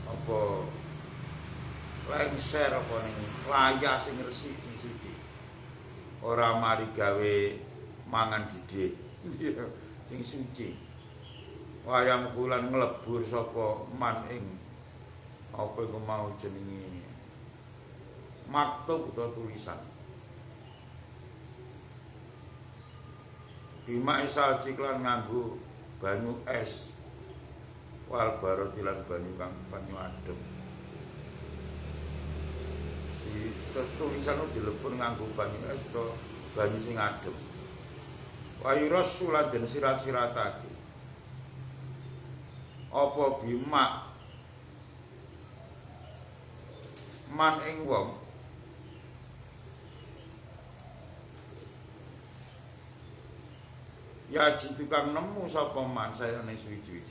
A: apa lengser, apa ning layah sing resik sing suci. Ora mari gawe mangan didih. Sing suci. Wayam kulan nglebur sapa man ing apa iku mau jenenge maktub atau tulisan. Bima isal ciklan nganggo banyu es. Wal barotilan banyu adem. Terus tulisan dilebur nganggo banyu es atau banyu sing adem. Wayu rasulan den sirat-siratake. Apa bima man ing wong ya jitu kang nemu sapa man sayane suwi-suwi.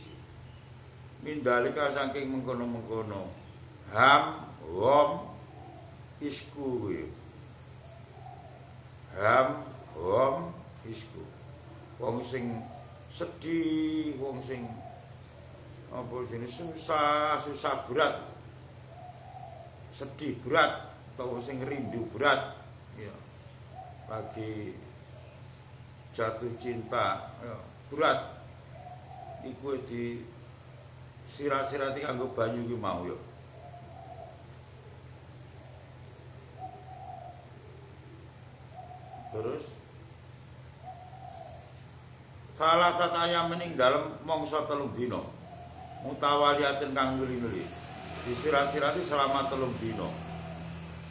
A: Mindalika saking mengkono-mengkono. Ham hom isku. Ham hom isku. Wong sing sedih, wong sing apa jenis susah berat. Sedih berat atau sing rindu berat. Ya. Lagi jatuh cinta ya, berat iku di sirat-sirati kanggo banyu ki mau ya. Terus salah satu ayam mening dalem mangsa 3 dina mutawaliatin kang nuli-nuli disirat-sirati selama 3 dina.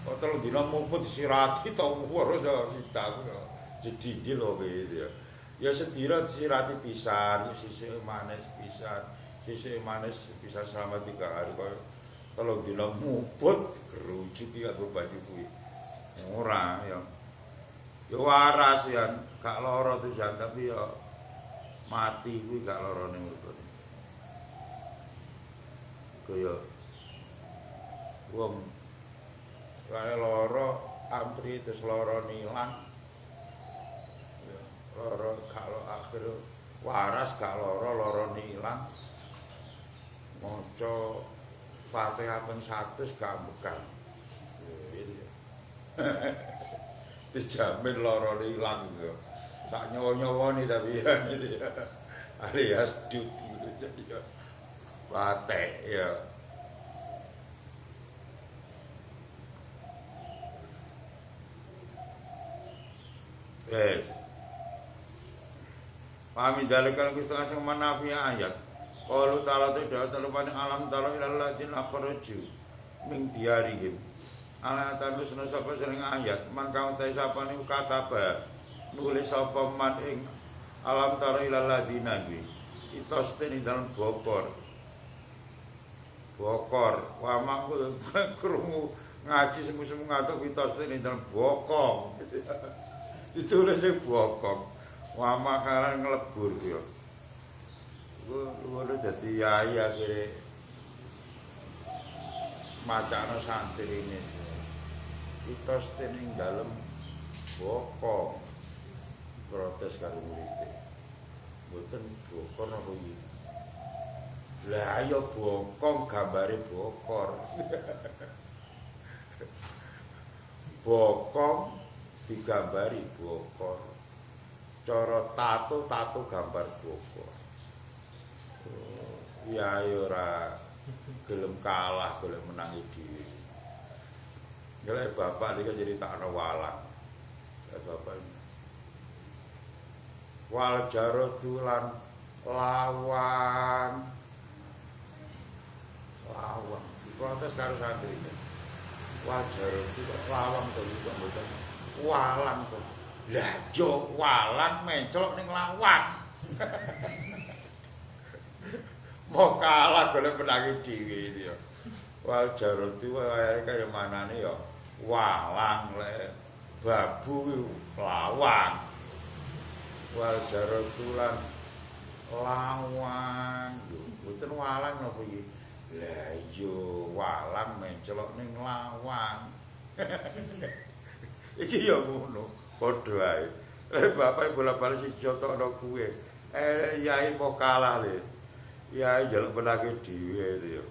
A: Kok 3 dina muput disirati to ora kita jedidil kok gitu ya. Ya sedira disirati pisan, sisih manis pisan, sisih manis pisan selama 3 hari kok 3 dina muput gerujuk iki kanggo baju kuwi. Ora ya. Ya waras ya, gak lara tusan tapi ya mati kuwi gak larane ngono. Kaya wong kaya lara ampri terus lara nilang. Ya, lara kalau akhir waras gak lara nilang. Maca Fatihah ping 100 gak bekal. Itu ya. Dijamin lara ilang gitu. Sak nyawa-nyawani tapi ya gitu ya. Alias duty jadi ya. Patek ya. Yes. Pahami dalika Gusti Allah sing manafi ayat. Qalu ta'ala talupane alam ta'ala ilal ladina kharaju min diyarihim. Ala tanusna sapa sering ayat man kaun ta sapa niku kataba nulis sapa man ing alam ta'ala ilal ladina kuwi. Itoste ning dalem bokor. Wa mangku krungu ngaji semu-semu ngatuk itoste ning dalem bokong. Ditulis ning bokong. Wa makaran nglebur ya. Lu dadi yai akhire macana santri ini. Itos ning dalem bokong. Protes karo murid. Mboten bokor napa iki? Lah ayo bokong gambare bokor. Bokong digambari bokor. Cara tato gambar bokor. Ya ora gelem kalah golek menangi dhewe. Gelek bapak iki critakno walang. Ya bapak ini. Wal jaradu lan lawang. Protes karo santrine. Wal jaradu lawang to kok mboten. Walang to. Lah yo walang menclok ning lawang. Mau kalah golek menangi dhewe iki ya. Wal jarati wae kaya manane ya walang lek babu lawang. Wal jaratulan lawang. Mboten walang napa iki? Lah iya walang mencelok ning lawang. Iki ya ngono, padha ae. Bapak bola-bali siji tokno kuwe. Yai kok kalah le. Ya njaluk penake dhewe itu ya.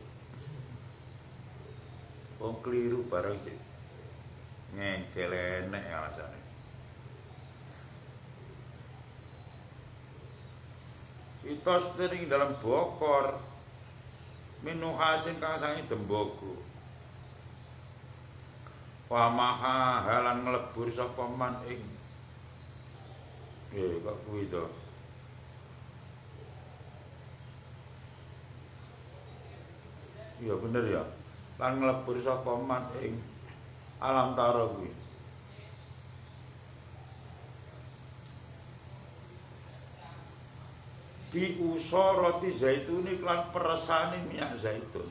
A: Wong kliru bareng cek. Ngengkel enek alasane. Itos ning dalam bokor minuhasin kang sangi dembogo. Wa maha halan nglebur sapa man ing. Kok kuwi to. Iya bener ya. Lan nglebur sapa man ing alam tara kuwi. Bi usarati zaituni lan peresane minyak zaitun.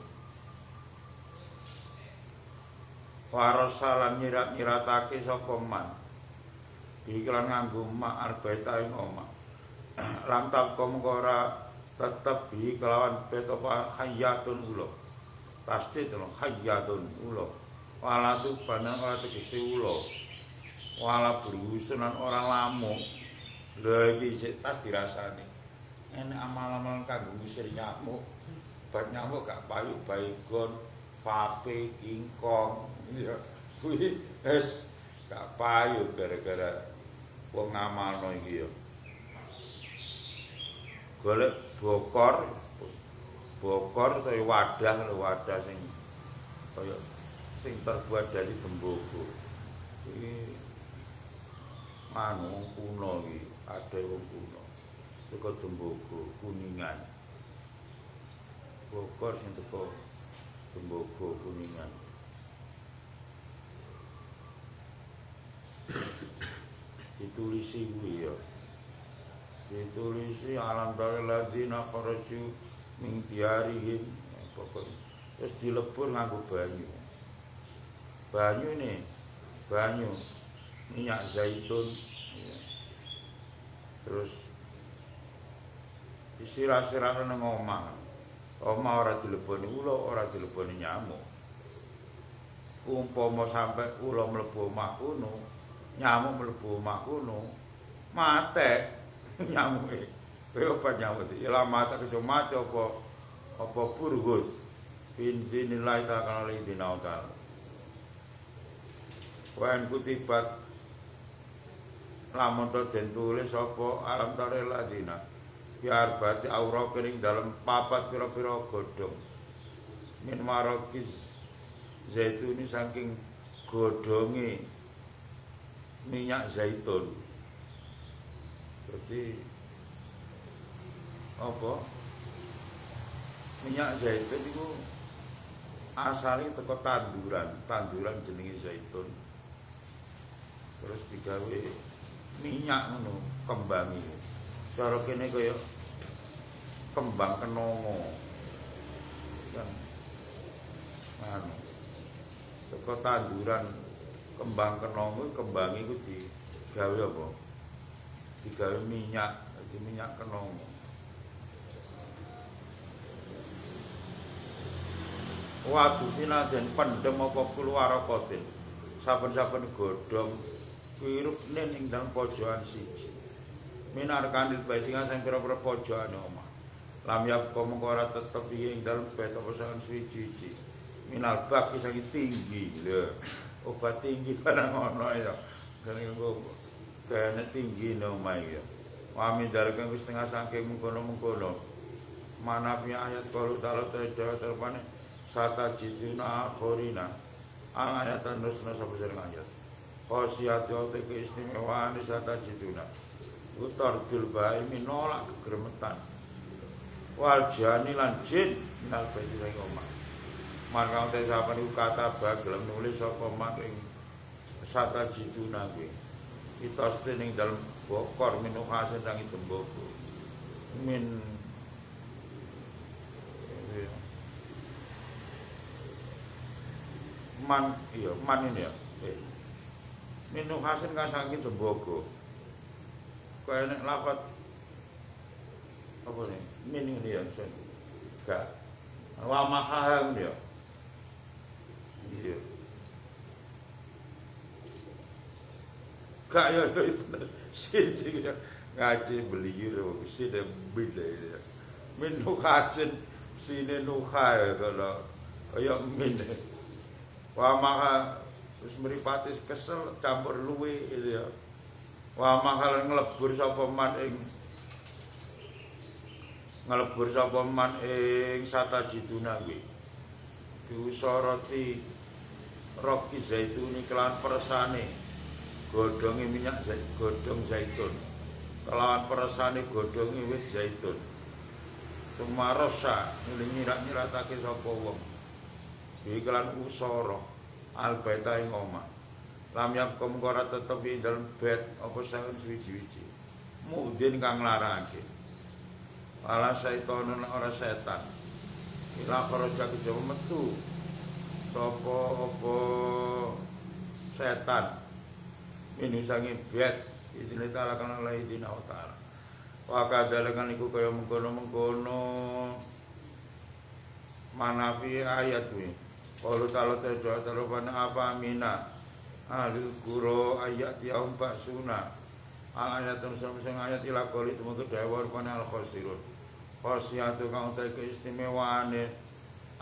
A: Warasalan nyirat-nyiratake sapa man. Bi lan nganggo mak arbaita ing omah. Lam tabkom ora tetep bi kelawan betapa hayatun ulo. Pasti to hayatun ulo. Wala subana ora tegese ulo. Wala berusunan ora lamuk. Lha iki sik tas dirasani. Enek amal-amal kanggo ngusir nyamuk. Bat nyamuk gak payu baygon, pape, kingkong. Ya kuwi wis gak payu gara-gara wong ngamalno iki ya. Golek bokor kaya wadah sing kaya sing terbuat dari tembogo. Iki wong kuno iki, ada wong kuno. Teko tembogo kuningan. Bokor sing teko Tembaga Kuningan. Ditulisi kuwi ya. Ditulisi alam taril ladina kharaju min diyarihim pokoknya terus dilebur nganggo banyu. Banyu minyak zaitun ya. Terus disirah-sirahno nang omah. Omah ora dileboni ula, ora dileboni nyamuk. Umpama sampe ula mlebu omah kuno, nyamuk mlebu omah kuno, mate nyamuke. Kowe obat nyamuk iki la mate kejo mate apa burgus. Bismillah ta'ala lidina ta'ala. Wan kutibat lamun to den tulis apa alam taril ladina biar bati aura kening dalam papat pira-pira godhong min marokis zaitun saking godhonge minyak zaitun. Berarti apa minyak zaitun itu asalnya teko tanduran jenenge zaitun. Terus digawe minyak ngono kembangi. Cara kene kaya kembang kenongo. Kan anu. Teko tanduran kembang kenongo, kembang iku digawe apa? Digawe minyak, dadi minyak kenongo. Watu sinajan pendem apa keluar kotin. Saben-saben godhong wirukne ning dalem pojokan siji. Minar kandil baitingan sing pira-pira pojokane omah. Lam yap mengko ora tetep ing dalem bait apa saen siji. Minal bak saking tinggi. Lho, obat tinggi barang ono ya. Kene kene tinggi nang omah ya. Wa min dalem wis tengah saking mengkono-mengkono. Manapi ayat kalau taala terpane sata jiduna khorina. Ayatan nusna sabesar ayat. Khosiyat yo te keistimewaan sata jiduna. Utardul bae minolak kegremetan. Wal jani lan jin minal baiti ing omah. Mangka te saben iku kata gelem nulis sapa man ing sata jiduna kuwi. Kita ning dalem bokor minuhasen sang tembaga. Min man iya man ini ya minu hasin kasangkin tembaga kaya nek lapat apa nih min ini ya gak lama hang dia iya gak ya sih ngaji beli sih deh beda ya minu hasin sini nuha ya kalau kayak min wa maka terus mripate kesel campur luwe gitu ya. Wa maka nglebur sapa man ing satajiduna kuwi. Diusoroti roki zaitun kelan persane godhonge minyak godhong zaitun. Kelawan persane godhonge wit zaitun. Tumarosa nyirat-nyiratake sapa wong. Iklan usara albaita ing omah. Lam yakum ora tetep ing dalem bait apa saen suwi-wiji. Mudin kang larake. Ala syaitonun ora setan. Ila kharaja kejaba metu. Sapa apa setan. Minu sange bait idine ta'ala kana laidina wa ta'ala. Wa kadalakan iku kaya mengkono-mengkono manafi ayat kuwi. Kalau taala terupane apa mina alil guru ayat yaum basuna ayat sing ayat ila qoli temuku dawuh rupane al khosirun khosiyatu kang utahe keistimewaane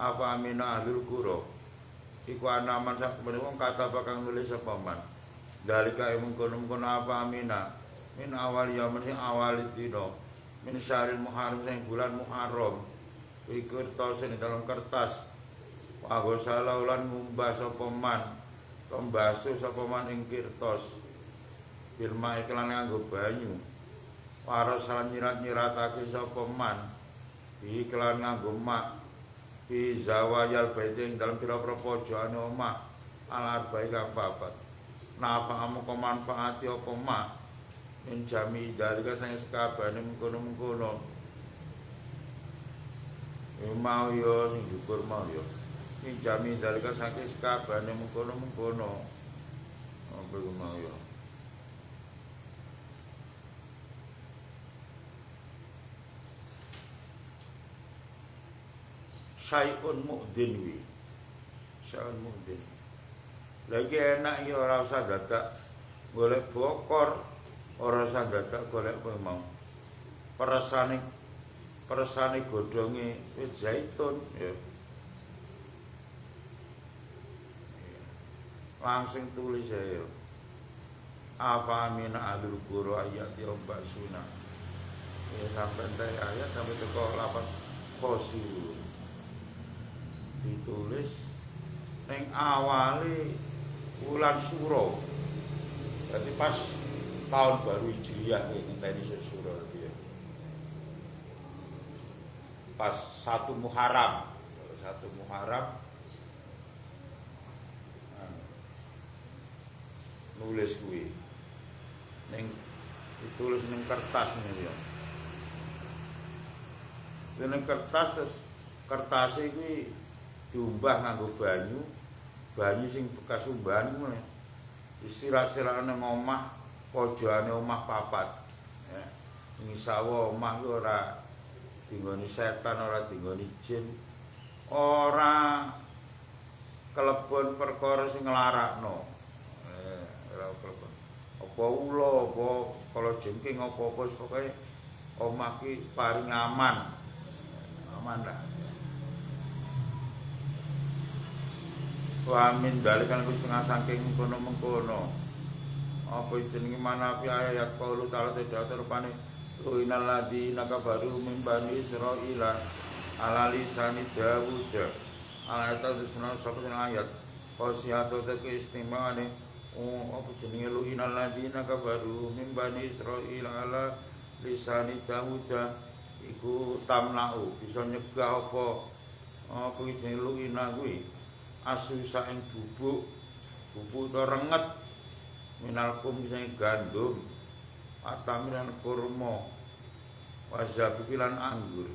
A: apa mina alil guru iku anaman sak wong kata bakang nulis sapa man dalika mengkono-mengkono apa mina min awal yaum sing awal dina min syahril muharram sing bulan muharram iku kertas ing dalam kertas Wa salaulan ngumbah sapa man, pembasuh sapa man ing kirtos. Firma iklan nganggo banyu. Para salan nyirat-nyiratake sapa man, iklan nganggo mak. fi zawayal baiti ing dalem pira-pira pojokane omah al-arba'i kang papat nafa amko manfaati apa ma min jami dalika sing sakabehane mengkono-mengkono mau yo sing syukur mau yo min jami dalika saking sakabehane mengkono-mengkono apa iku mau yo syai'un mu'din wi syai'un mu'din lagi enak ya ora usah dadak golek bokor ora usah dadak golek apa mau peresane godhonge wit zaitun ya langsung tulis ya apa mina alul guru ayat ya basuna ya sampai ayat sampai teko 8 khosi ditulis ning awale wulan Suro. Berarti pas tahun baru Hijriah ngenteni Suro dia. Pas 1 Muharram. Nulis kuwi. Ning ditulis ning kertas ngene ya. Ning kertas terus kertase kuwi diumbah nganggo banyu sing bekas umbahan ngono disirah-sirah nang omah pojokane omah papat ya ngisawa omah ku ora dinggoni setan ora dinggoni jin ora kelebon perkara sing nglarakno ora kelebon apa ula apa kala jengking apa-apa pokoke omah ki paring aman lah. Wa min dalikan ku setengah saking mengkono-mengkono. Apa jenenge manafi ayat qaulu ta'ala tidak rupane luinal ladina kafaru min bani Israila ala lisani Dawud. Ayat tersena sapa ayat qasiatu te keistimewane apa jenenge luinal ladina kafaru min bani Israila ala lisani Dawud iku tamna'u bisa nyegah apa jenenge luina kuwi asusa ing bubuk to renget minalkum sing gandum atamiran kurma wazabilan anggur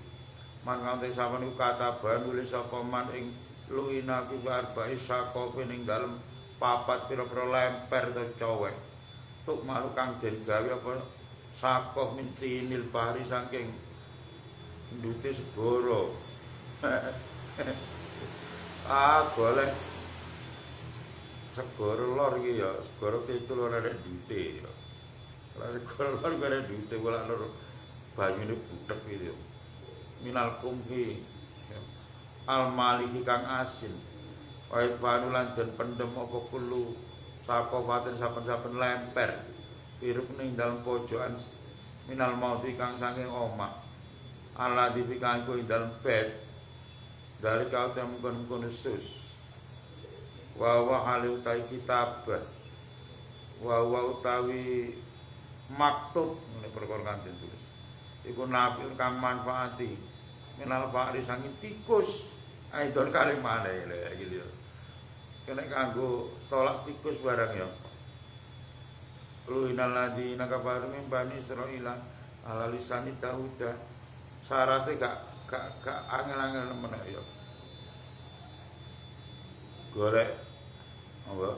A: man kante sawen iku kataban nulis sapa man ing luina ku arba'i sakope ning dalem papat pira-pira lemper to cowek tuk malu kang den gawe apa sakoh mintinil bahri saking ndute segara golek segara lor iki ya segara kidul ora nek ndute ya ora segara lor ora ndute ora lor banyune butek iki ya minal kumfi al maliki kang asin wait panulan den pendem apa kulo saka paten saben-saben lemper irup ning dalem pojokan minal mauti kang saking omah ala dipikang ku ing dalem bed dari kau temukan konesus wa halu utai kitab wa utawi maktub ngene perkara kanthi tulis iku nafil kang manfaati minal fa'ri sanging tikus aidon kali maneh gitu ya kena kanggo tolak tikus barang ya luinal ladina kafaru min bani Israila ala lisani Dawud syaratnya gak angel-angel nemen ya golek apa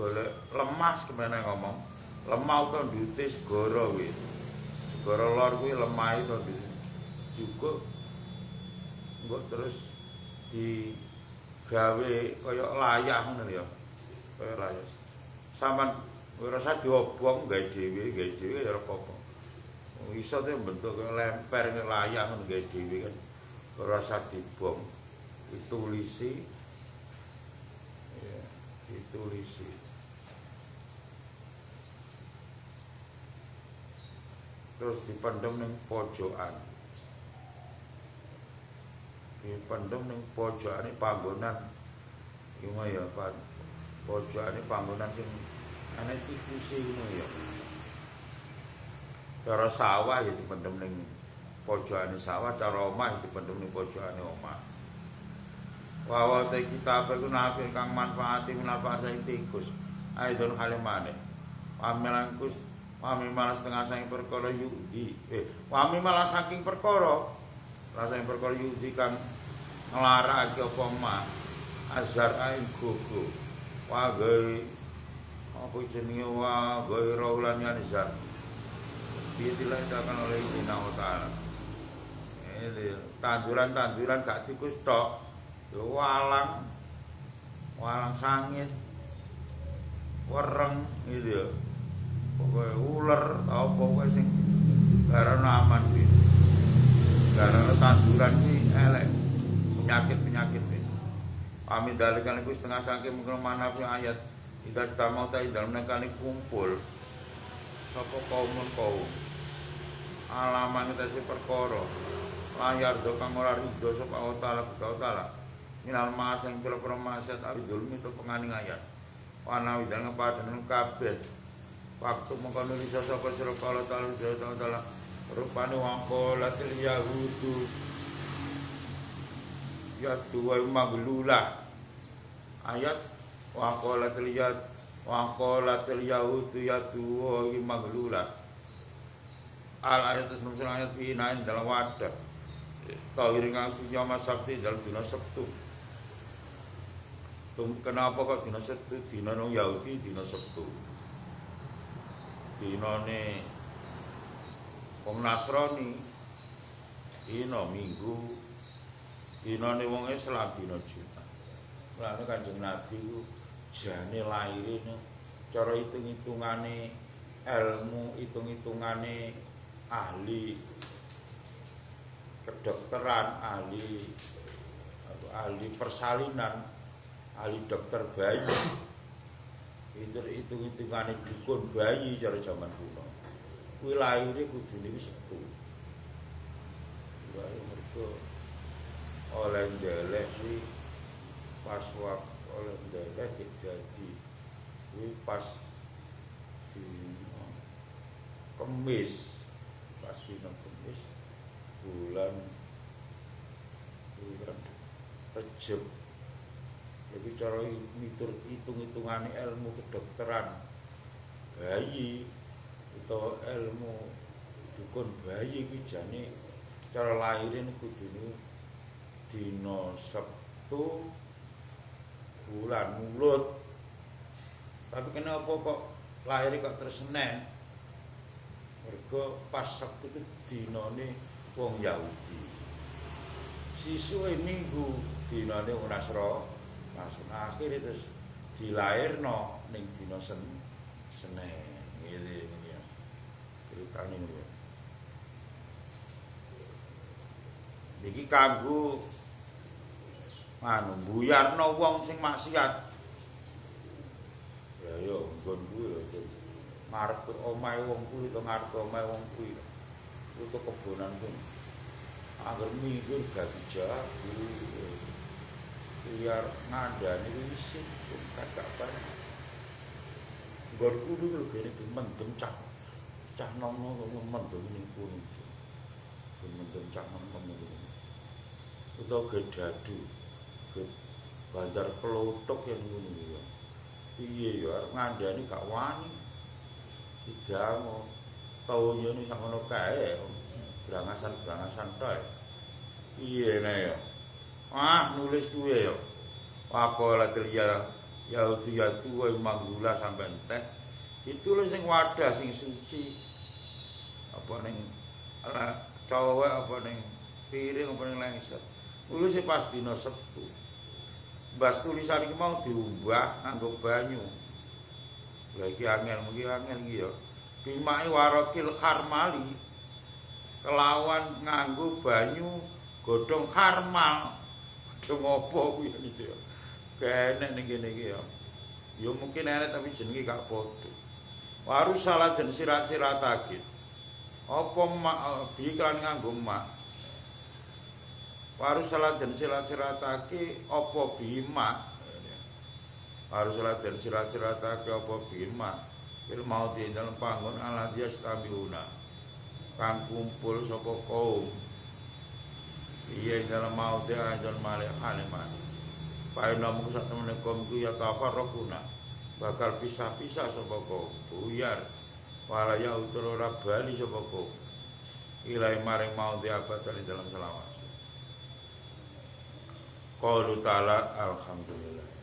A: golek lemah kemana ngomong lemah utawa ndute segara kuwi segara lor kuwi lemah itu cukup mbok terus digawe kaya layah ngono ya kaya layah sampean ora usah diobong gawe dhewe ya ora apa-apa iso te bentuk lemper layah ngono gawe dhewe kan ora usah dibom ditulisi ya ditulisi terus dipendem ning pojokan panggonan iki mah ya Pak pojokane panggonan sing ana tikuse ngono ya cara sawah ya dipendem ning pojokane sawah cara omah dipendhem ning pojokane omah. Wa ta kitab iku nafi kang manfaati manfaat saing tikus. Aidon halimane. Pamelangkus wami malas setengah saking perkara yudi. Wami malas saking perkara. Saking perkara yudi kang nglarake apa ma. Azhar ain gogo. Wa gawe apa jenenge wa gawe raulan ya azhar. Piye dilakukan oleh Allah Taala. Tanduran-tanduran gak tikus tok. Yo walang sangit. Wereng gitu ya. Pokoke uler ta apa sing karena aman kuwi. Karena tanduran kuwi elek penyakit kuwi. Amin dalikan iku setengah saking mungkin mana ayat ida tamau ta dalem nekane kumpul sapa kaum alamang kita si perkara layar do kang ora rido sapa Allah taala minal mas yang pira-pira maksiat awidul mito penganing ayat wana widang padhen kabeh waktu mongko nulis sapa sira Allah taala rupane wong qolatil yahudu ya tuwa maglula ayat wa qolatil yahudu ya tuwa maglula al ayat ayat pinain dalam wadah tahir kang sunya mas sabti dalam dina Sabtu. Kenapa kok dina Sabtu? Dina nang Yahudi dina Sabtu. Dinane wong Nasrani dina Minggu. Dinane wong Islam dina Jumat. Lan Kanjeng Nabi ku jane laire cara hitung-hitungane ilmu, hitung-hitungane ahli kedokteran, ahli persalinan, ahli dokter bayi. Itu hitung-hitungane dukun bayi cara zaman kuno. Kuwi laire kudune wis Sabtu. Wae mergo oleh ndelek kuwi pas oleh ndelek dadi kuwi pas di Kemis, pas dina Kemis bulan Rejab. Jadi cara miturut hitung-hitungane ilmu kedokteran bayi utawa ilmu dukun bayi kuwi jane cara lahirin kudune dina Sabtu bulan Mulut. Tapi kenapa kok lahir kok terus Senin? Mergo pas Sabtu ku dinane wong Yahudi. Sisuke Minggu dinane wong Nasrani. Akhire terus dilairno ning dina Senin. Ngene ya. Ceritane ngono. Niki kanggo buyarno wong sing maksiat. Lah yo nggon kuwi lho. Ngarep omahe wong kuwi to ngarep omahe wong kuwi. Itu kebonan kuwi. Angger minggu dadi jago. Biar ngandani wis kakak bareng. Nggon kuwi lho kene mendem cah nono mendem ning kuwi. Mendem cah nono. Utawa gedadu. Banjar kelotok yang ngono ya. Piye ya arep ngandani gak wani. Didango tau yen sak ngono kae. Brangasan tok. Piye ne ya. Nulis kuwe ya. Apa latil ya tuwa manggula sampe entek. Ditulis sing wadah sing suci. Apa ning cowek apa ning piring apa ning lengser. Nulis pas dina Sabtu. Bas tulisan iki mau diumbah nganggo banyu. Lah iki angel iki ya. Bimai warokil kharmali. Kelawan nganggo banyu godhong kharmal. Godhong apa kuwi iki ya. Kenek ning kene iki ya. Ya mungkin enek tapi jenenge gak padha. Waru salah den sirat-siratake. Apa bi kan nganggo mak. Waru salat dan sirat-siratake apa bima. Waru salat dan sirat-siratake apa bima. Il mau di dalam panggon ala dia stabiuna. kang kumpul sapa kaum iya dalam maute ajan malih aliman paena mung sak temene kaum ku ya tafarraquna bakal pisah-pisah sapa kaum buyar wala ya utur ora bali sapa kaum ilai maring maute abad dalam selawase qalu ta'ala alhamdulillah